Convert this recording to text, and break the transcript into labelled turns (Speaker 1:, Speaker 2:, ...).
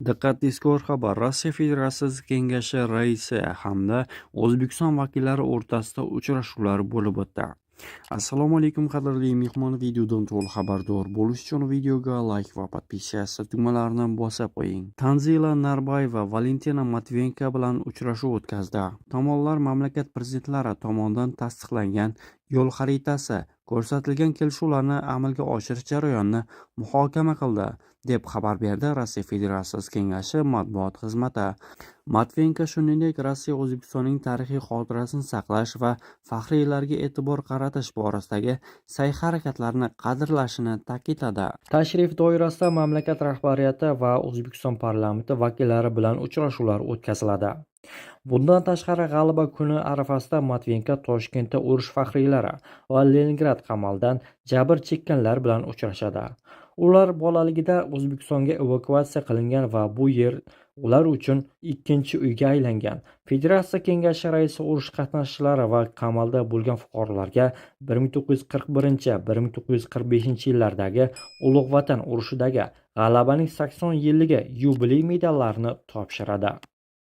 Speaker 1: Diqqat, tezkor xabar. Rossiya Federatsiyasi Kengashi raisi hamda O'zbekiston vakillari o'rtasida uchrashuvlar bo'lib o'tdi. Assalomu alaykum qadrli mehmon, videodan to'liq xabardor bo'lish uchun videoga like va podpisyasiya tugmalarini bosib qo'ying. Tanzila Narbayeva Valentina Matviyenko bilan uchrashuv o'tkazdi. Tomonlar mamlakat prezidentlari tomonidan tasdiqlangan yo'l xaritasi ko'rsatilgan kelishuvlarni amalga oshirish jarayonini muhokama qildi, deb xabar berdi Rossiya Federatsiyasi Kengashi matbuot xizmati. Matviyenko shuningdek, Rossiya O'zbekistonning tarixiy xotirasini saqlash va faxriylarga e'tibor qaratish borasidagi sa'y-harakatlarni qadrlashini ta'kidladi. Tashrif doirasida mamlakat rahbariyati va O'zbekiston parlamenti vakillari bilan uchrashuvlar o'tkaziladi. Bundan tashqari, G'alaba kuni arafasida Matviyenko Toshkentda urush faxriylari va Leningrad qamalidan jabr chekkanlar bilan uchrashadi. Ular bolaligida O'zbekistonga evakuatsiya qilingan va bu yer ular uchun ikkinchi uyga aylangan. Federatsiya Kengashi raisi urush qatnashchilari va qamalda bo'lgan fuqarolarga 1941-1945 yillardagi Ulug' Vatan urushidagi g'alabaning 80 yilligi yubiley medallarini topshiradi.